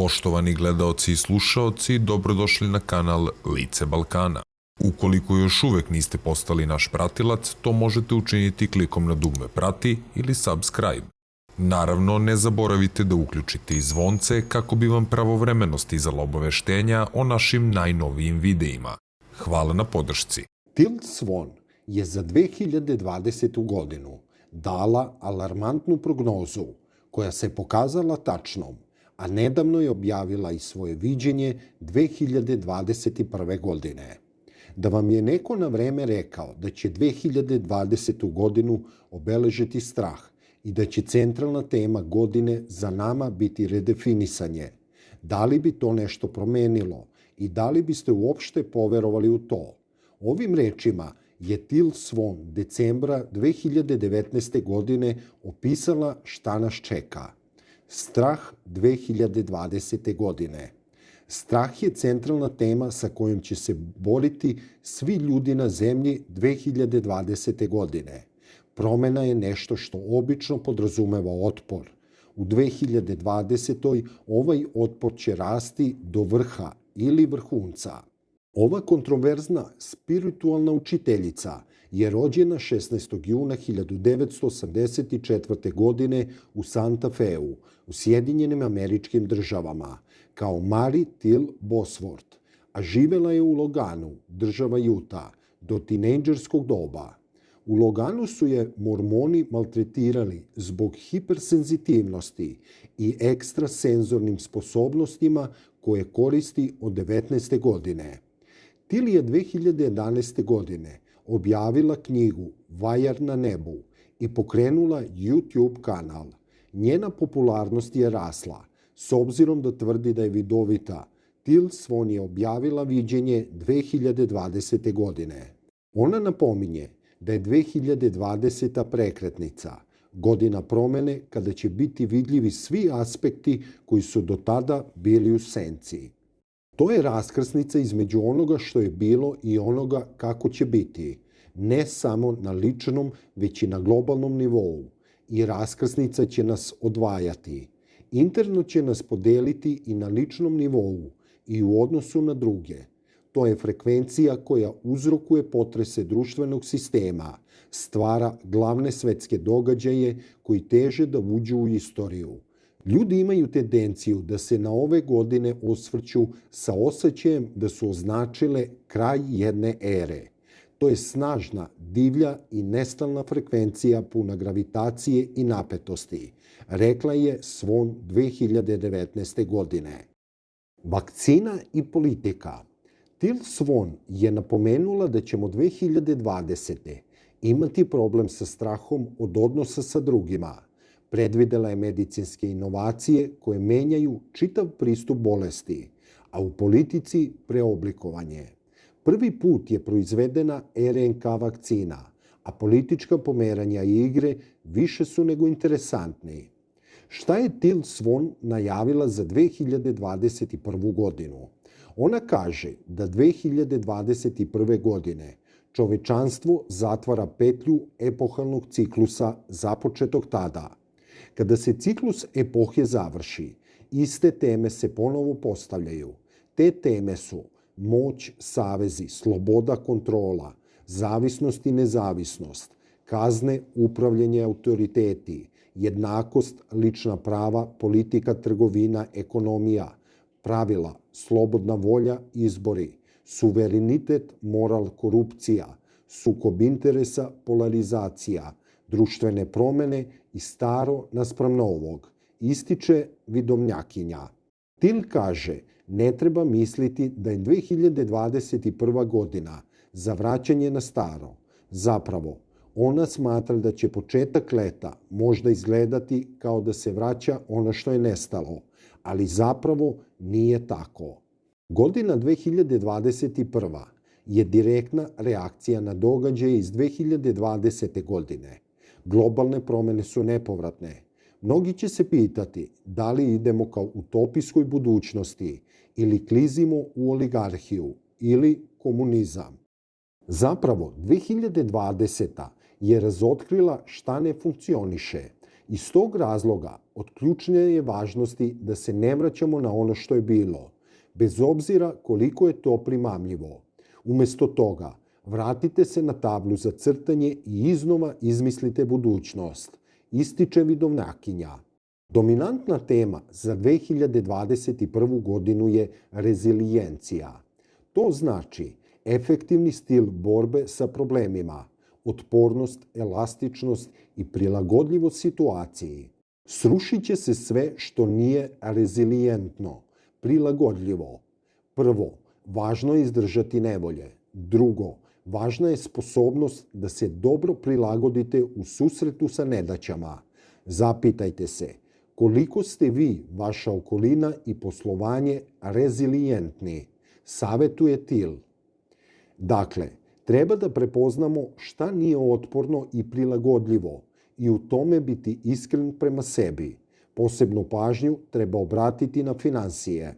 Poštovani gledaoci i slušaoci, dobrodošli na kanal Lice Balkana. Ukoliko još uvek niste postali naš pratilac, to možete učiniti klikom na dugme prati ili subscribe. Naravno, ne zaboravite da uključite i zvonce kako bi vam pravovremeno stizala obaveštenja o našim najnovijim videima. Hvala na podršci. Tilt Swan je za 2020. godinu dala alarmantnu prognozu koja se pokazala tačnom, a nedavno je objavila i svoje viđenje 2021. godine. Da vam je neko na vreme rekao da će 2020. godinu obeležiti strah i da će centralna tema godine za nama biti redefinisanje, da li bi to nešto promenilo i da li biste uopšte poverovali u to? Ovim rečima je Tilt Swan decembra 2019. godine opisala šta nas čeka. Strah 2020. godine. Strah je centralna tema sa kojom će se boriti svi ljudi na zemlji 2020. godine. Promena je nešto što obično podrazumeva otpor. U 2020. ovaj otpor će rasti do vrha ili vrhunca. Ova kontroverzna spiritualna učiteljica je rođena 16. juna 1984. godine u Santa Feu, u Sjedinjenim Američkim Državama, kao Mary Till Bosworth, a živela je u Loganu, država Utah, do tinejdžerskog doba. U Loganu su je mormoni maltretirali zbog hipersenzitivnosti i ekstrasenzornim sposobnostima koje koristi od 19. godine. Till je 2011. godine objavila knjigu Vajar na nebu i pokrenula YouTube kanal. Njena popularnost je rasla. S obzirom da tvrdi da je vidovita, Tilt Swan je objavila viđenje 2020. godine. Ona napominje da je 2020. prekretnica, godina promene kada će biti vidljivi svi aspekti koji su do tada bili u senci. To je raskrsnica između onoga što je bilo i onoga kako će biti, ne samo na ličnom, već i na globalnom nivou. I raskrsnica će nas odvajati. Interno će nas podeliti i na ličnom nivou i u odnosu na druge. To je frekvencija koja uzrokuje potrese društvenog sistema, stvara glavne svetske događaje koji teže da uđu u istoriju. Ljudi imaju tendenciju da se na ove godine osvrću sa osjećajem da su označile kraj jedne ere. To je snažna, divlja i nestalna frekvencija puna gravitacije i napetosti, rekla je Swan 2019. godine. Vakcina i politika. Tilt Swan je napomenula da ćemo 2020. imati problem sa strahom od odnosa sa drugima. Predvidela je medicinske inovacije koje menjaju čitav pristup bolesti, a u politici preoblikovanje. Prvi put je proizvedena RNK vakcina, a politička pomeranja i igre više su nego interesantni. Šta je Tilt Swan najavila za 2021. godinu? Ona kaže da 2021. godine čovečanstvo zatvara petlju epohalnog ciklusa započetog tada. Kada se ciklus epohe završi, iste teme se ponovo postavljaju. Te teme su moć, savezi, sloboda, kontrola, zavisnost i nezavisnost, kazne, upravljanje, autoriteti, jednakost, lična prava, politika, trgovina, ekonomija, pravila, slobodna volja, izbori, suverenitet, moral, korupcija, sukob interesa, polarizacija, društvene promene i staro naspram novog, ističe vidovnjakinja. Till kaže, ne treba misliti da je 2021. godina za vraćanje na staro. Zapravo, ona smatra da će početak leta možda izgledati kao da se vraća ono što je nestalo, ali zapravo nije tako. Godina 2021. je direktna reakcija na događaje iz 2020. godine. Globalne promene su nepovratne. Mnogi će se pitati da li idemo ka utopijskoj budućnosti ili klizimo u oligarhiju ili komunizam. Zapravo, 2020. je razotkrila šta ne funkcioniše Iz tog razloga od ključne je važnosti da se ne vraćamo na ono što je bilo, bez obzira koliko je to primamljivo. Umesto toga, vratite se na tablu za crtanje i iznova izmislite budućnost, ističe vidovnjakinja. Dominantna tema za 2021. godinu je rezilijencija. To znači efektivni stil borbe sa problemima, otpornost, elastičnost i prilagodljivost situaciji. Srušit će se sve što nije rezilijentno, prilagodljivo. Prvo, važno je izdržati nevolje. Drugo, važna je sposobnost da se dobro prilagodite u susretu sa nedaćama. Zapitajte se, koliko ste vi, vaša okolina i poslovanje rezilijentni, savetuje Thiel. Dakle, treba da prepoznamo šta nije otporno i prilagodljivo i u tome biti iskren prema sebi. Posebnu pažnju treba obratiti na finansije.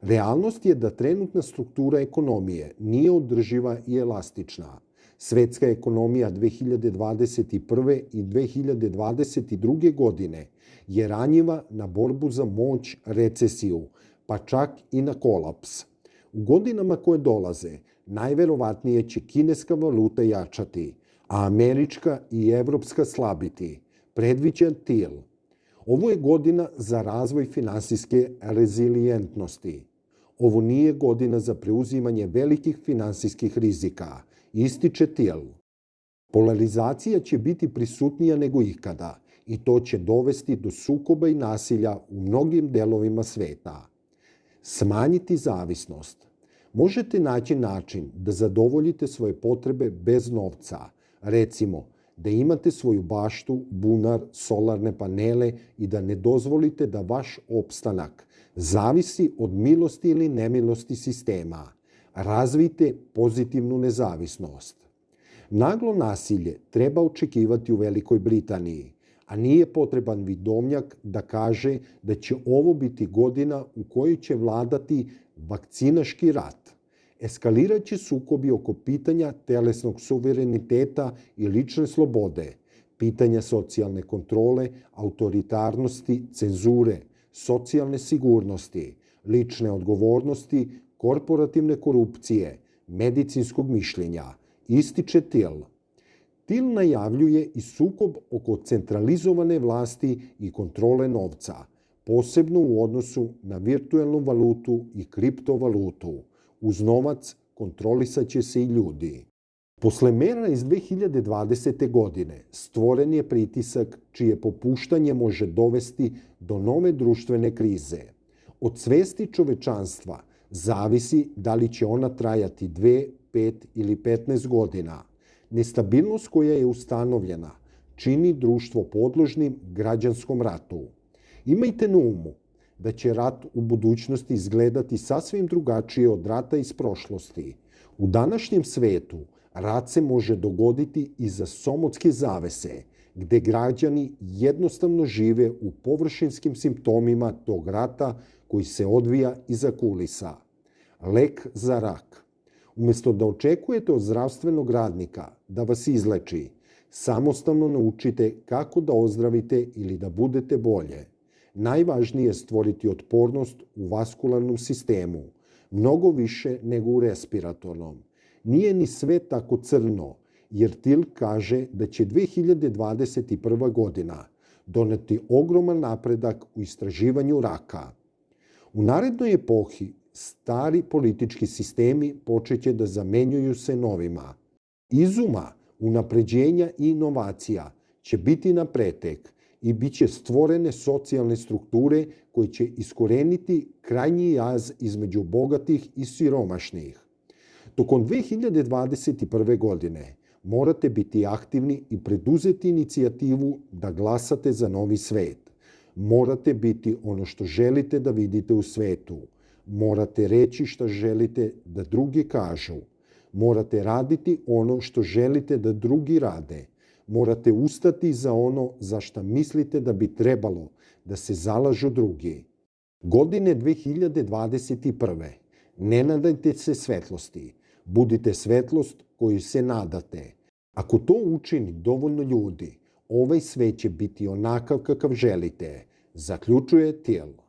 Realnost je da trenutna struktura ekonomije nije održiva i elastična. Svetska ekonomija 2021. i 2022. godine je ranjiva na borbu za moć, recesiju, pa čak i na kolaps. U godinama koje dolaze, najverovatnije će kineska valuta jačati, a američka i evropska slabiti, predviđa Thiel. Ovo je godina za razvoj finansijske rezilijentnosti. Ovo nije godina za preuzimanje velikih finansijskih rizika, ističe Thiel. Polarizacija će biti prisutnija nego ikada i to će dovesti do sukoba i nasilja u mnogim delovima sveta. Smanjiti zavisnost. Možete naći način da zadovoljite svoje potrebe bez novca, recimo da imate svoju baštu, bunar, solarne panele i da ne dozvolite da vaš opstanak zavisi od milosti ili nemilosti sistema. Razvijte pozitivnu nezavisnost. Naglo nasilje treba očekivati u Velikoj Britaniji, a nije potreban vidovnjak da kaže da će ovo biti godina u kojoj će vladati vakcinaški rat. Eskalirat će sukobi oko pitanja telesnog suvereniteta i lične slobode, pitanja socijalne kontrole, autoritarnosti, cenzure, socijalne sigurnosti, lične odgovornosti, korporativne korupcije, medicinskog mišljenja, ističe Thiel. Thiel najavljuje i sukob oko centralizovane vlasti i kontrole novca, posebno u odnosu na virtuelnu valutu i kriptovalutu. Uz novac kontrolisat će se i ljudi. Posle mera iz 2020. godine stvoren je pritisak čije popuštanje može dovesti do nove društvene krize. Od svesti čovečanstva zavisi da li će ona trajati 2, 5 ili 15 godina. Nestabilnost koja je ustanovljena čini društvo podložnim građanskom ratu. Imajte na umu da će rat u budućnosti izgledati sasvim drugačije od rata iz prošlosti. U današnjem svetu rat se može dogoditi iza somotske zavese, gde građani jednostavno žive u površinskim simptomima tog rata koji se odvija iza kulisa. Lek za rak. Umesto da očekujete od zdravstvenog radnika da vas izleči, samostalno naučite kako da ozdravite ili da budete bolje. Najvažnije je stvoriti otpornost u vaskularnom sistemu, mnogo više nego u respiratornom. Nije ni sve tako crno, jer Thiel kaže da će 2021. godina doneti ogroman napredak u istraživanju raka. U narednoj epohi stari politički sistemi počeće da zamenjuju se novima. Izuma, unapređenja i inovacija će biti na pretek i bit će stvorene socijalne strukture koje će iskoreniti krajnji jaz između bogatih i siromašnih. Tokom 2021. godine morate biti aktivni i preduzeti inicijativu da glasate za novi svet. Morate biti ono što želite da vidite u svetu. Morate reći šta želite da drugi kažu. Morate raditi ono što želite da drugi rade. Morate ustati za ono za šta mislite da bi trebalo da se zalažu drugi. Godine 2021. Ne nadajte se svetlosti. Budite svetlost koju se nadate. Ako to učini dovoljno ljudi, Ovaj svet će biti onakav kakav želite, zaključuje Till.